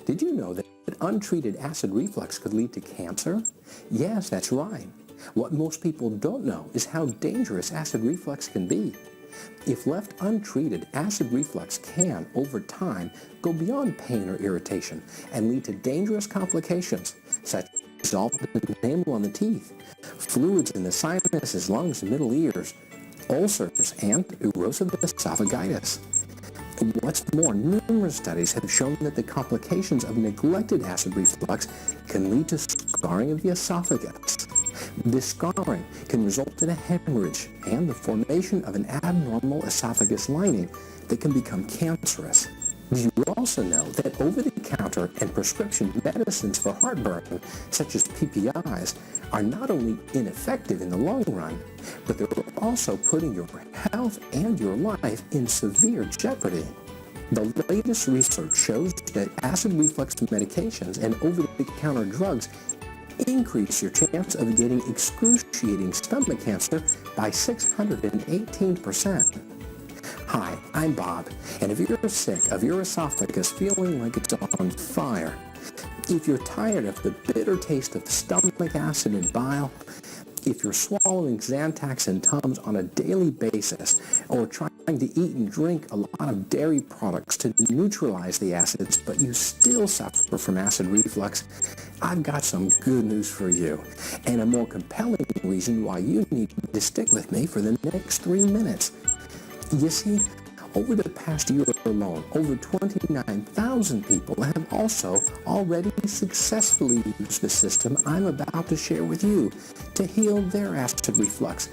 Did you know that untreated acid reflux could lead to cancer? Yes, that's right. What most people don't know is how dangerous acid reflux can be. If left untreated, acid reflux can, over time, go beyond pain or irritation and lead to dangerous complications, such as dissolved enamel on the teeth, fluids in the sinuses, lungs, and middle ears, ulcers, and erosive esophagitis. What's more, numerous studies have shown that the complications of neglected acid reflux can lead to scarring of the esophagus. This scarring can result in a hemorrhage and the formation of an abnormal esophagus lining that can become cancerous. Did you also know that over-the-counter and prescription medicines for heartburn, such as PPIs, are not only ineffective in the long run, but they're also putting your health and your life in severe jeopardy? The latest research shows that acid reflux medications and over-the-counter drugs increase your chance of getting excruciating stomach cancer by 618%. Hi, I'm Bob, and if you're sick of your esophagus feeling like it's on fire, if you're tired of the bitter taste of stomach acid and bile, if you're swallowing Zantac and Tums on a daily basis, or trying to eat and drink a lot of dairy products to neutralize the acids, but you still suffer from acid reflux, I've got some good news for you, and a more compelling reason why you need to stick with me for the next 3 minutes. You see, over the past year alone, over 29,000 people have also already successfully used the system I'm about to share with you to heal their acid reflux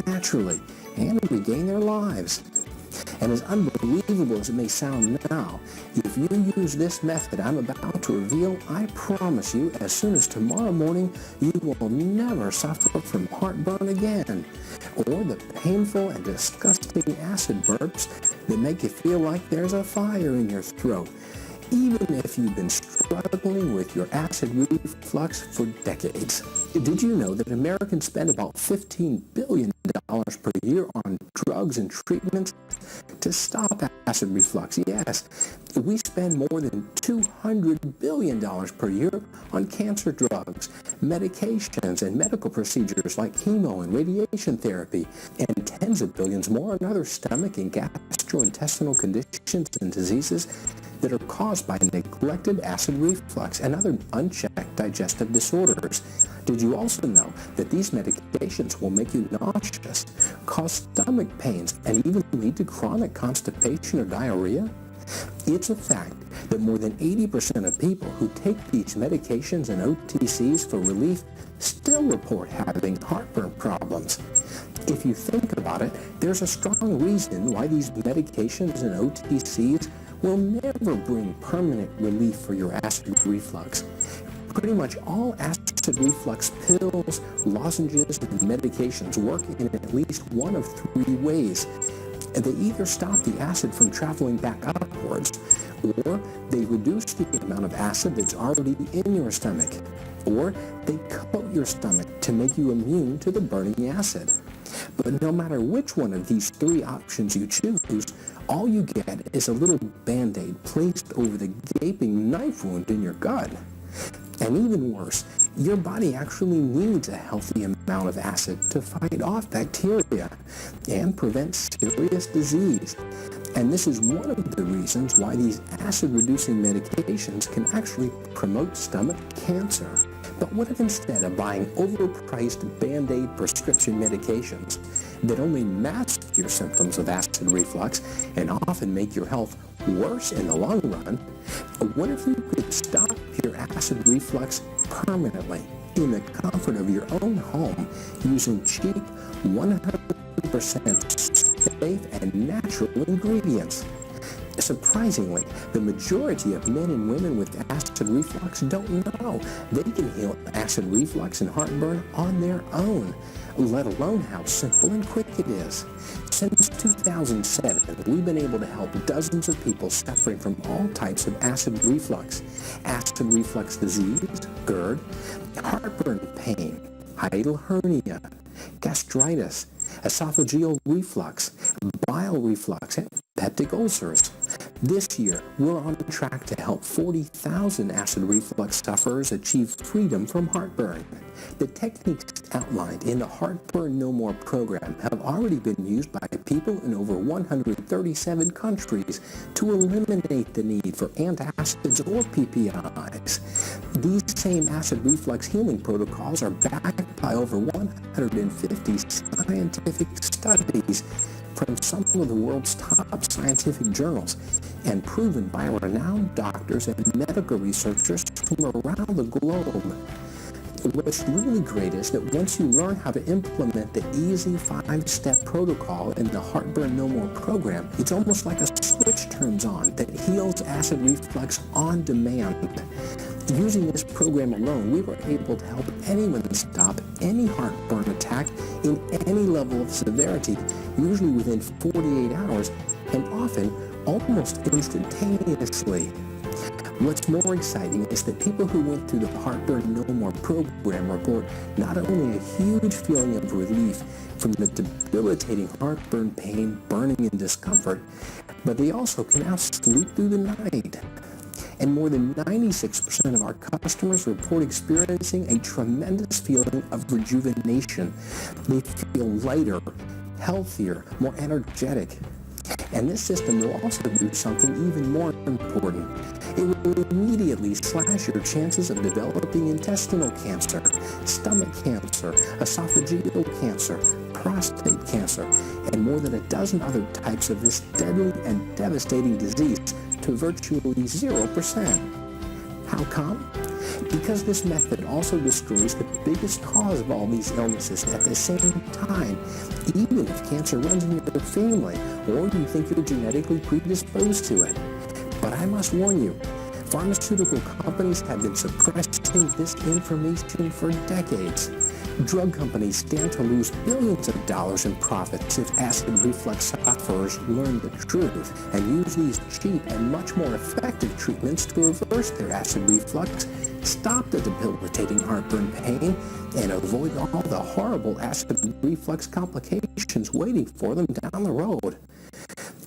naturally and regain their lives. And as unbelievable as it may sound now, if you use this method I'm about to reveal, I promise you, as soon as tomorrow morning, you will never suffer from heartburn again, or the painful and disgusting acid burps that make you feel like there's a fire in your throat, even if you've been struggling with your acid reflux for decades. Did you know that Americans spend about $15 billion per year on drugs and treatments to stop acid reflux? Yes, we spend more than $200 billion per year on cancer drugs, medications, and medical procedures like chemo and radiation therapy, and tens of billions more on other stomach and gastrointestinal conditions and diseases that are caused by neglected acid reflux and other unchecked digestive disorders. Did you also know that these medications will make you nauseous, cause stomach pains, and even lead to chronic constipation or diarrhea? It's a fact that more than 80% of people who take these medications and OTCs for relief still report having heartburn problems. If you think about it, there's a strong reason why these medications and OTCs will never bring permanent relief for your acid reflux. Pretty much all acid reflux pills, lozenges, and medications work in at least one of 3 ways. They either stop the acid from traveling back upwards, or they reduce the amount of acid that's already in your stomach, or they coat your stomach to make you immune to the burning acid. But no matter which one of these 3 options you choose, all you get is a little Band-Aid placed over the gaping knife wound in your gut. And even worse, your body actually needs a healthy amount of acid to fight off bacteria and prevent serious disease. And this is one of the reasons why these acid-reducing medications can actually promote stomach cancer. But what if instead of buying overpriced Band-Aid prescription medications that only mask your symptoms of acid reflux and often make your health worse in the long run, what if you could stop your acid reflux permanently in the comfort of your own home using cheap, 100% safe and natural ingredients? Surprisingly, the majority of men and women with acid reflux don't know they can heal acid reflux and heartburn on their own, let alone how simple and quick it is. Since 2007, we've been able to help dozens of people suffering from all types of acid reflux disease, GERD, heartburn pain, hiatal hernia, gastritis, esophageal reflux, bile reflux, and peptic ulcers. This year, we're on track to help 40,000 acid reflux sufferers achieve freedom from heartburn. The techniques outlined in the Heartburn No More program have already been used by people in over 137 countries to eliminate the need for antacids or PPIs. These same acid reflux healing protocols are backed by over 150 scientific studies from some of the world's top scientific journals and proven by renowned doctors and medical researchers from around the globe. What's really great is that once you learn how to implement the easy 5-step protocol in the Heartburn No More program, it's almost like a switch turns on that heals acid reflux on demand. Using this program alone, we were able to help anyone stop any heartburn attack in any level of severity, usually within 48 hours, and often almost instantaneously. What's more exciting is that people who went through the Heartburn No More program report not only a huge feeling of relief from the debilitating heartburn pain, burning, and discomfort, but they also can now sleep through the night. And more than 96% of our customers report experiencing a tremendous feeling of rejuvenation. They feel lighter, healthier, more energetic. And this system will also do something even more important. It will immediately slash your chances of developing intestinal cancer, stomach cancer, esophageal cancer, prostate cancer, and more than a dozen other types of this deadly and devastating disease to virtually 0%. How come? Because this method also destroys the biggest cause of all these illnesses at the same time, even if cancer runs in your family or you think you're genetically predisposed to it. But I must warn you, pharmaceutical companies have been suppressing this information for decades. Drug companies stand to lose billions of dollars in profits if acid reflux sufferers learn the truth and use these cheap and much more effective treatments to reverse their acid reflux, stop the debilitating heartburn pain, and avoid all the horrible acid reflux complications waiting for them down the road.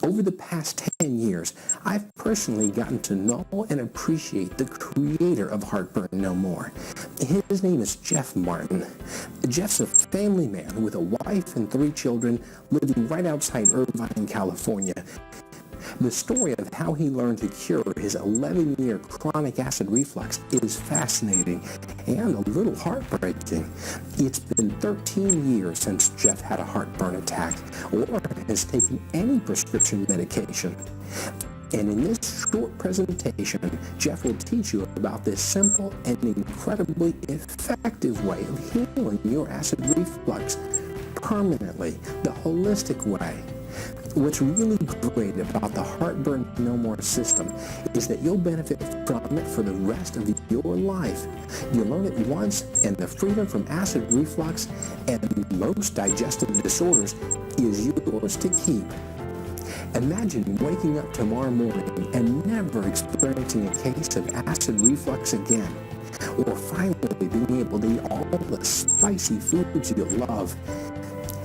Over the past 10 years, I've personally gotten to know and appreciate the creator of Heartburn No More. His name is Jeff Martin. Jeff's a family man with a wife and 3 children living right outside Irvine, California. The story of how he learned to cure his 11-year chronic acid reflux is fascinating and a little heartbreaking. It's been 13 years since Jeff had a heartburn attack or has taken any prescription medication. And in this short presentation, Jeff will teach you about this simple and incredibly effective way of healing your acid reflux permanently, the holistic way. What's really great about the Heartburn No More system is that you'll benefit from it for the rest of your life. You learn it once, and the freedom from acid reflux and most digestive disorders is yours to keep. Imagine waking up tomorrow morning and never experiencing a case of acid reflux again, or finally being able to eat all the spicy foods you love.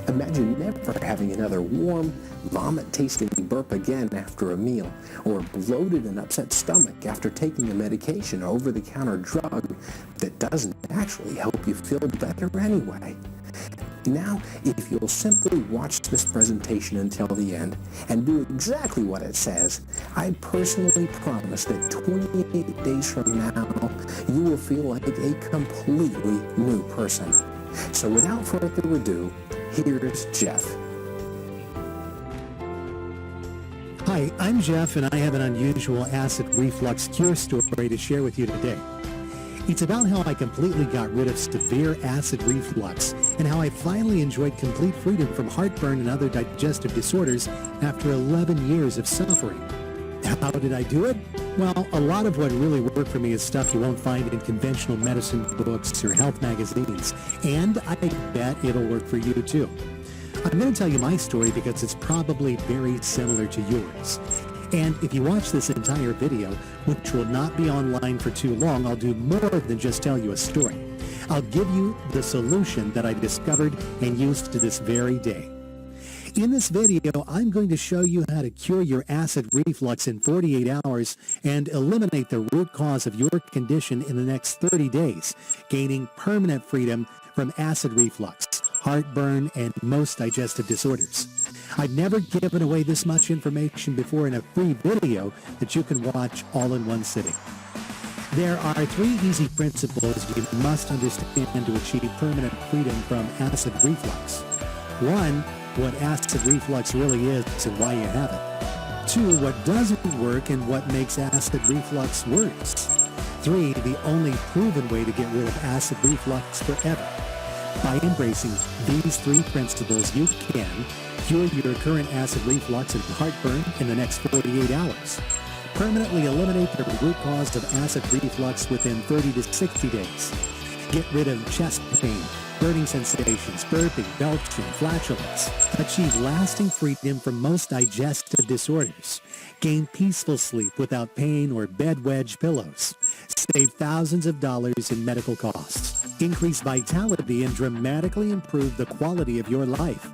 Imagine never having another warm, vomit-tasting burp again after a meal, or a bloated and upset stomach after taking a medication or over-the-counter drug that doesn't actually help you feel better anyway. Now, if you'll simply watch this presentation until the end and do exactly what it says, I personally promise that 28 days from now, you will feel like a completely new person. So without further ado, here's Jeff. Hi, I'm Jeff, and I have an unusual acid reflux cure story to share with you today. It's about how I completely got rid of severe acid reflux and how I finally enjoyed complete freedom from heartburn and other digestive disorders after 11 years of suffering. How did I do it? Well, a lot of what really worked for me is stuff you won't find in conventional medicine books or health magazines, and I bet it'll work for you too. I'm going to tell you my story because it's probably very similar to yours. And if you watch this entire video, which will not be online for too long, I'll do more than just tell you a story. I'll give you the solution that I discovered and used to this very day. In this video, I'm going to show you how to cure your acid reflux in 48 hours and eliminate the root cause of your condition in the next 30 days, gaining permanent freedom from acid reflux, heartburn, and most digestive disorders. I've never given away this much information before in a free video that you can watch all in one sitting. There are 3 easy principles you must understand to achieve permanent freedom from acid reflux. 1, what acid reflux really is and why you have it. 2, what doesn't work and what makes acid reflux worse. 3, the only proven way to get rid of acid reflux forever. By embracing these 3 principles, you can cure your current acid reflux and heartburn in the next 48 hours. Permanently eliminate the root cause of acid reflux within 30 to 60 days. Get rid of chest pain, burning sensations, burping, belching, flatulence. Achieve lasting freedom from most digestive disorders. Gain peaceful sleep without pain or bed wedge pillows. Save thousands of dollars in medical costs. Increase vitality and dramatically improve the quality of your life.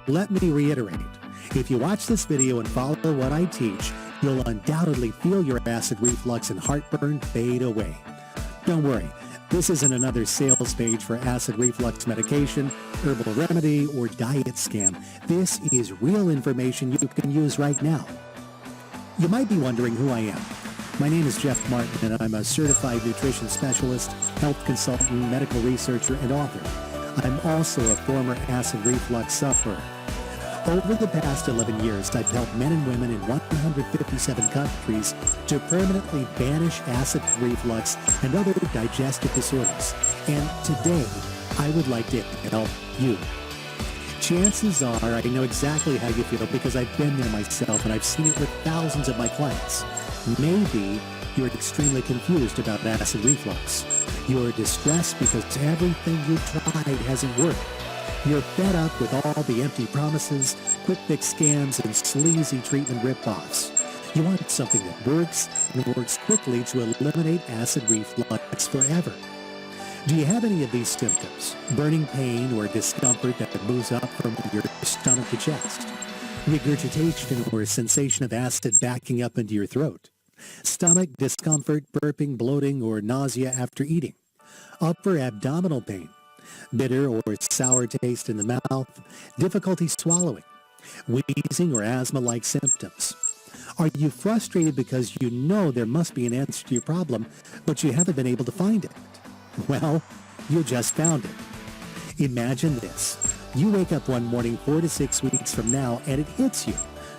Let me reiterate. If you watch this video and follow what I teach, you'll undoubtedly feel your acid reflux and heartburn fade away. Don't worry. This isn't another sales page for acid reflux medication, herbal remedy, or diet scam. This is real information you can use right now. You might be wondering who I am. My name is Jeff Martin, and I'm a certified nutrition specialist, health consultant, medical researcher, and author. I'm also a former acid reflux sufferer. Over the past 11 years, I've helped men and women in 157 countries to permanently banish acid reflux and other digestive disorders. And today, I would like to help you. Chances are I know exactly how you feel because I've been there myself and I've seen it with thousands of my clients. Maybe you're extremely confused about acid reflux. You're distressed because everything you've tried hasn't worked. You're fed up with all the empty promises, quick fix scams, and sleazy treatment ripoffs. You want something that works and works quickly to eliminate acid reflux forever. Do you have any of these symptoms? Burning pain or discomfort that moves up from your stomach to chest? Regurgitation or sensation of acid backing up into your throat? Stomach discomfort, burping, bloating, or nausea after eating? Upper abdominal pain? Bitter or sour taste in the mouth, difficulty swallowing, wheezing or asthma-like symptoms. Are you frustrated because you know there must be an answer to your problem, but you haven't been able to find it? Well, you just found it. Imagine this. You wake up one morning 4 to 6 weeks from now and it hits you.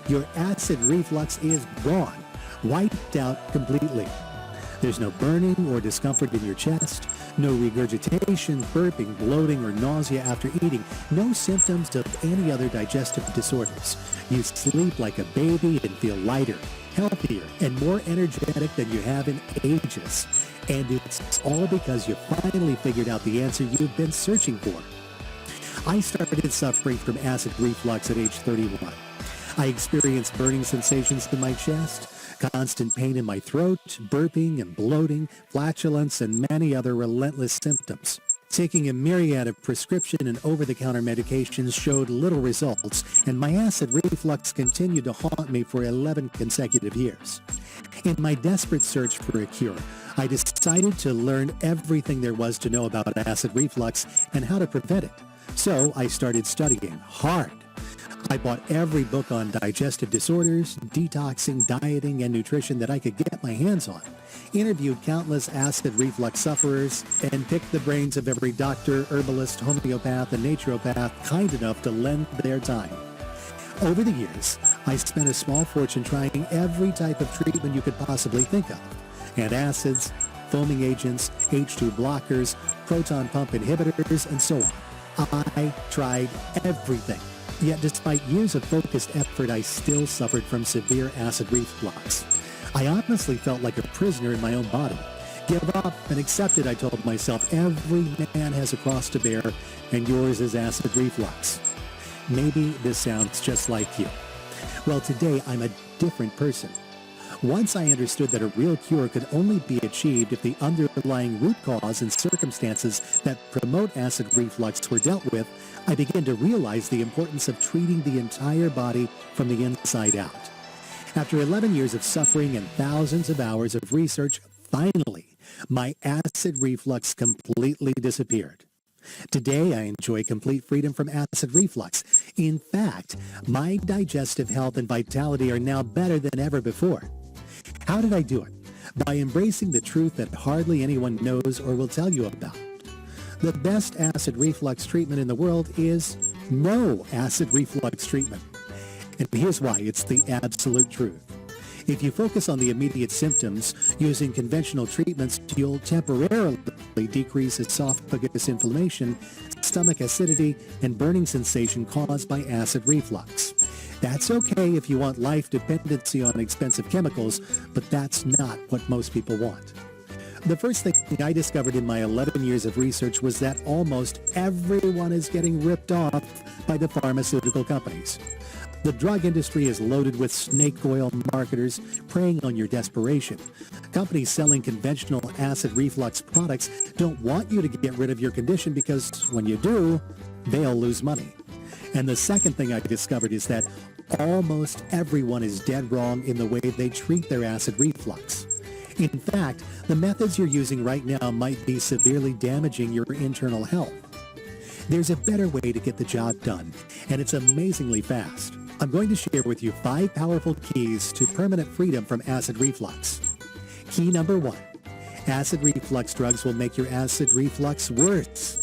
Your acid reflux is gone, wiped out completely. There's no burning or discomfort in your chest, no regurgitation, burping, bloating, or nausea after eating, no symptoms of any other digestive disorders. You sleep like a baby and feel lighter, healthier, and more energetic than you have in ages. And it's all because you finally figured out the answer you've been searching for. I started suffering from acid reflux at age 31. I experienced burning sensations in my chest, constant pain in my throat, burping and bloating, flatulence, and many other relentless symptoms. Taking a myriad of prescription and over-the-counter medications showed little results, and my acid reflux continued to haunt me for 11 consecutive years. In my desperate search for a cure, I decided to learn everything there was to know about acid reflux and how to prevent it. So I started studying hard. I bought every book on digestive disorders, detoxing, dieting, and nutrition that I could get my hands on, interviewed countless acid reflux sufferers, and picked the brains of every doctor, herbalist, homeopath, and naturopath kind enough to lend their time. Over the years, I spent a small fortune trying every type of treatment you could possibly think of. Antacids, foaming agents, H2 blockers, proton pump inhibitors, and so on. I tried everything. Yet despite years of focused effort, I still suffered from severe acid reflux. I honestly felt like a prisoner in my own body. Give up and accept it, I told myself. Every man has a cross to bear, and yours is acid reflux. Maybe this sounds just like you. Well, today I'm a different person. Once I understood that a real cure could only be achieved if the underlying root cause and circumstances that promote acid reflux were dealt with, I began to realize the importance of treating the entire body from the inside out. After 11 years of suffering and thousands of hours of research, finally, my acid reflux completely disappeared. Today, I enjoy complete freedom from acid reflux. In fact, my digestive health and vitality are now better than ever before. How did I do it? By embracing the truth that hardly anyone knows or will tell you about. The best acid reflux treatment in the world is no acid reflux treatment. And here's why. It's the absolute truth. If you focus on the immediate symptoms using conventional treatments, you'll temporarily decrease esophagus inflammation, stomach acidity, and burning sensation caused by acid reflux. That's okay if you want life dependency on expensive chemicals, but that's not what most people want. The first thing I discovered in my 11 years of research was that almost everyone is getting ripped off by the pharmaceutical companies. The drug industry is loaded with snake oil marketers preying on your desperation. Companies selling conventional acid reflux products don't want you to get rid of your condition because when you do, they'll lose money. And the second thing I discovered is that almost everyone is dead wrong in the way they treat their acid reflux. In fact, the methods you're using right now might be severely damaging your internal health. There's a better way to get the job done, and it's amazingly fast. I'm going to share with you 5 powerful keys to permanent freedom from acid reflux. Key number 1. Acid reflux drugs will make your acid reflux worse.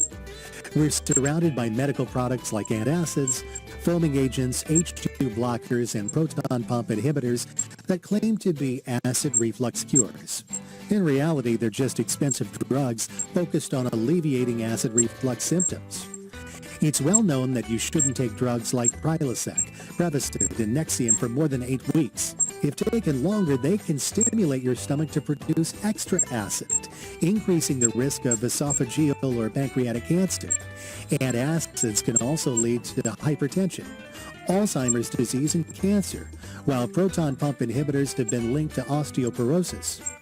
We're surrounded by medical products like antacids, foaming agents, H2 blockers, and proton pump inhibitors that claim to be acid reflux cures. In reality, they're just expensive drugs focused on alleviating acid reflux symptoms. It's well known that you shouldn't take drugs like Prilosec, Prevacid, and Nexium for more than 8 weeks. If taken longer, they can stimulate your stomach to produce extra acid, increasing the risk of esophageal or pancreatic cancer. Antacids can also lead to hypertension, Alzheimer's disease, and cancer, while proton pump inhibitors have been linked to osteoporosis.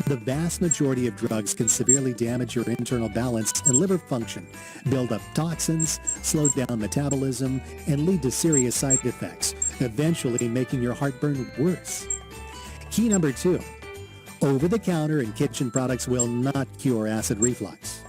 The vast majority of drugs can severely damage your internal balance and liver function, build up toxins, slow down metabolism, and lead to serious side effects, eventually making your heartburn worse. Key number 2. Over-the-counter and kitchen products will not cure acid reflux.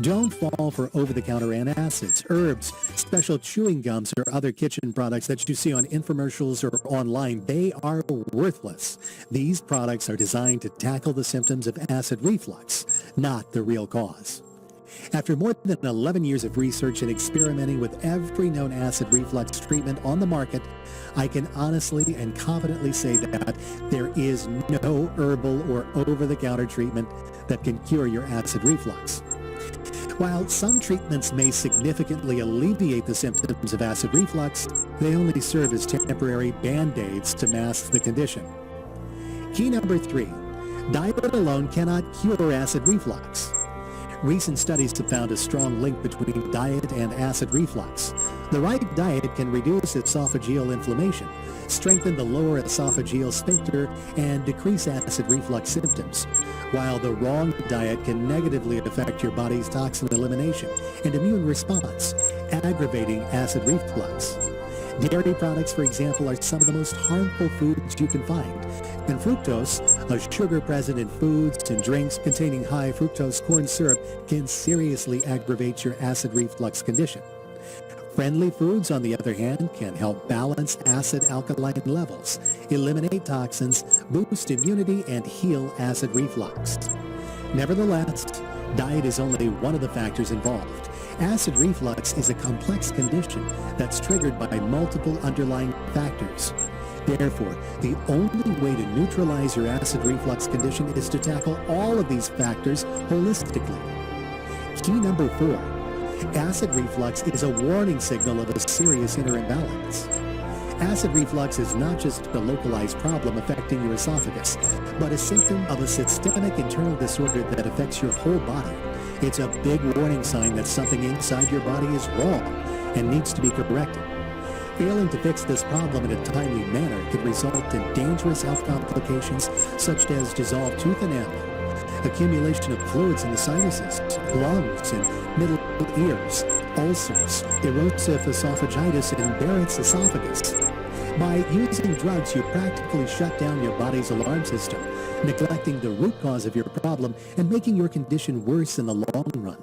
Don't fall for over-the-counter antacids, herbs, special chewing gums, or other kitchen products that you see on infomercials or online. They are worthless. These products are designed to tackle the symptoms of acid reflux, not the real cause. After more than 11 years of research and experimenting with every known acid reflux treatment on the market, I can honestly and confidently say that there is no herbal or over-the-counter treatment that can cure your acid reflux. While some treatments may significantly alleviate the symptoms of acid reflux, they only serve as temporary band-aids to mask the condition. Key number 3. Diet alone cannot cure acid reflux. Recent studies have found a strong link between diet and acid reflux. The right diet can reduce esophageal inflammation, strengthen the lower esophageal sphincter, and decrease acid reflux symptoms, while the wrong diet can negatively affect your body's toxin elimination and immune response, aggravating acid reflux. Dairy products, for example, are some of the most harmful foods you can find. And fructose, a sugar present in foods and drinks containing high fructose corn syrup, can seriously aggravate your acid reflux condition. Friendly foods, on the other hand, can help balance acid-alkaline levels, eliminate toxins, boost immunity, and heal acid reflux. Nevertheless, diet is only one of the factors involved. Acid reflux is a complex condition that's triggered by multiple underlying factors. Therefore, the only way to neutralize your acid reflux condition is to tackle all of these factors holistically. Key number 4. Acid reflux is a warning signal of a serious inner imbalance. Acid reflux is not just a localized problem affecting your esophagus, but a symptom of a systemic internal disorder that affects your whole body. It's a big warning sign that something inside your body is wrong and needs to be corrected. Failing to fix this problem in a timely manner could result in dangerous health complications such as dissolved tooth enamel, accumulation of fluids in the sinuses, lungs, and middle ears, ulcers, erosive esophagitis, and Barrett's esophagus. By using drugs, you practically shut down your body's alarm system, neglecting the root cause of your problem and making your condition worse in the long run.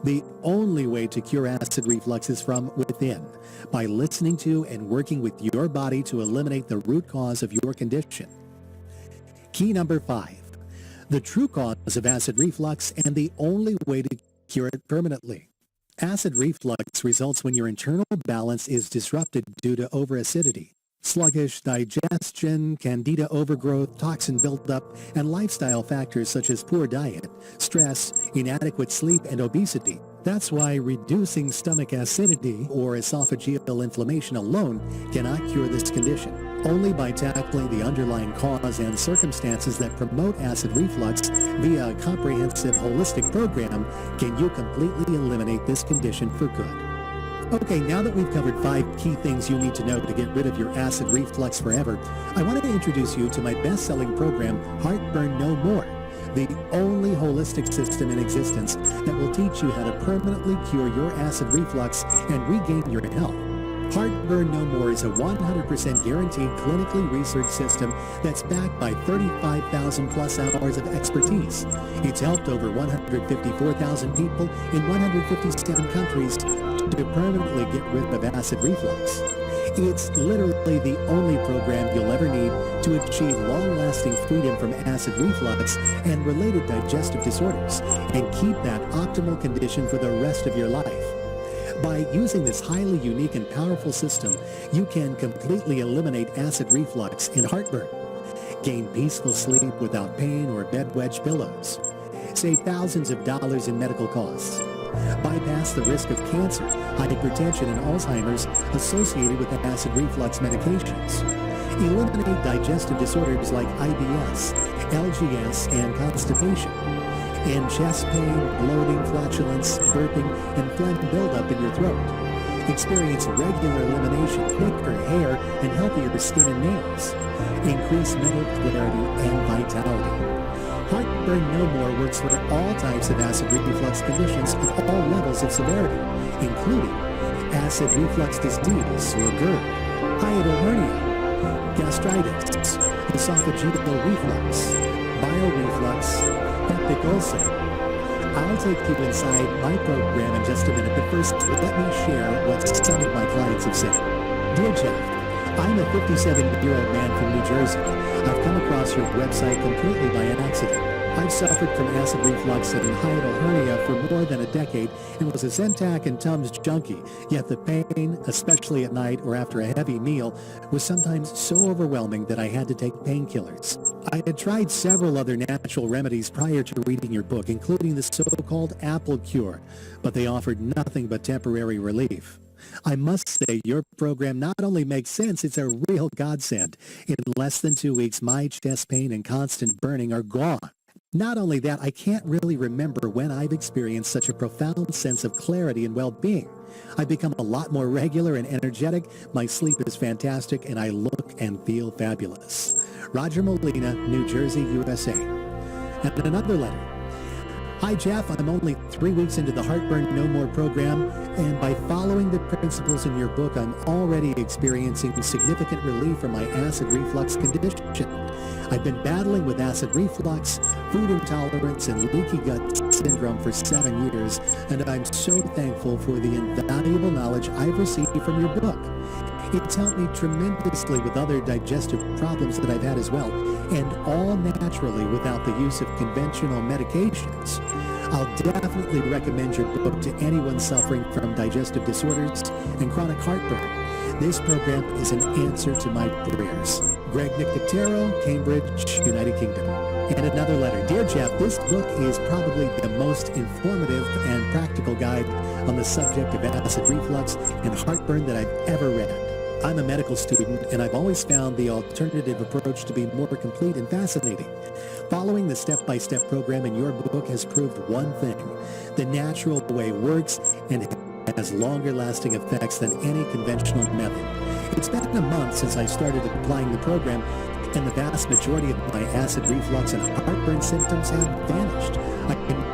The only way to cure acid reflux is from within, by listening to and working with your body to eliminate the root cause of your condition. Key number 5. The true cause of acid reflux and the only way to cure it permanently. Acid reflux results when your internal balance is disrupted due to overacidity. Sluggish digestion, candida overgrowth, toxin buildup, and lifestyle factors such as poor diet, stress, inadequate sleep, and obesity. That's why reducing stomach acidity or esophageal inflammation alone cannot cure this condition. Only by tackling the underlying cause and circumstances that promote acid reflux via a comprehensive holistic program can you completely eliminate this condition for good. Okay, now that we've covered 5 key things you need to know to get rid of your acid reflux forever, I want to introduce you to my best-selling program, Heartburn No More, the only holistic system in existence that will teach you how to permanently cure your acid reflux and regain your health. Heartburn No More is a 100% guaranteed clinically researched system that's backed by 35,000 plus hours of expertise. It's helped over 154,000 people in 157 countries to permanently get rid of acid reflux. It's literally the only program you'll ever need to achieve long-lasting freedom from acid reflux and related digestive disorders and keep that optimal condition for the rest of your life. By using this highly unique and powerful system, you can completely eliminate acid reflux and heartburn, gain peaceful sleep without pain or bed wedge pillows, save thousands of dollars in medical costs, bypass the risk of cancer, hypertension, and Alzheimer's associated with acid reflux medications, eliminate digestive disorders like IBS, LGS, and constipation, and chest pain, bloating, flatulence, burping, and phlegm buildup in your throat. Experience regular elimination, quicker hair, and healthier skin and nails. Increase mental clarity and vitality. Heartburn No More works for all types of acid reflux conditions of all levels of severity, including acid reflux disease or GERD, hiatal hernia, gastritis, esophageal reflux, bile reflux, peptic ulcer. I'll take you inside my program in just a minute, but first let me share what some of my clients have said. Dear Jeff, I'm a 57-year-old man from New Jersey. I've come across your website completely by an accident. I've suffered from acid reflux and hiatal hernia for more than a decade and was a Zentak and Tums junkie, yet the pain, especially at night or after a heavy meal, was sometimes so overwhelming that I had to take painkillers. I had tried several other natural remedies prior to reading your book, including the so-called apple cure, but they offered nothing but temporary relief. I must say your program not only makes sense, it's a real godsend. In less than 2 weeks, my chest pain and constant burning are gone. Not only that, I can't really remember when I've experienced such a profound sense of clarity and well-being. I've become a lot more regular and energetic, my sleep is fantastic, and I look and feel fabulous. Roger Molina, New Jersey, USA. And another letter. Hi Jeff, I'm only 3 weeks into the Heartburn No More program, and by following the principles in your book, I'm already experiencing significant relief from my acid reflux condition. I've been battling with acid reflux, food intolerance, and leaky gut syndrome for 7 years, and I'm so thankful for the invaluable knowledge I've received from your book. It's helped me tremendously with other digestive problems that I've had as well, and all naturally without the use of conventional medications. I'll definitely recommend your book to anyone suffering from digestive disorders and chronic heartburn. This program is an answer to my prayers. Greg Nicotero, Cambridge, United Kingdom. And another letter. Dear Jeff, this book is probably the most informative and practical guide on the subject of acid reflux and heartburn that I've ever read. I'm a medical student, and I've always found the alternative approach to be more complete and fascinating. Following the step-by-step program in your book has proved one thing: the natural way works and has longer-lasting effects than any conventional method. It's been a month since I started applying the program, and the vast majority of my acid reflux and heartburn symptoms have vanished. I can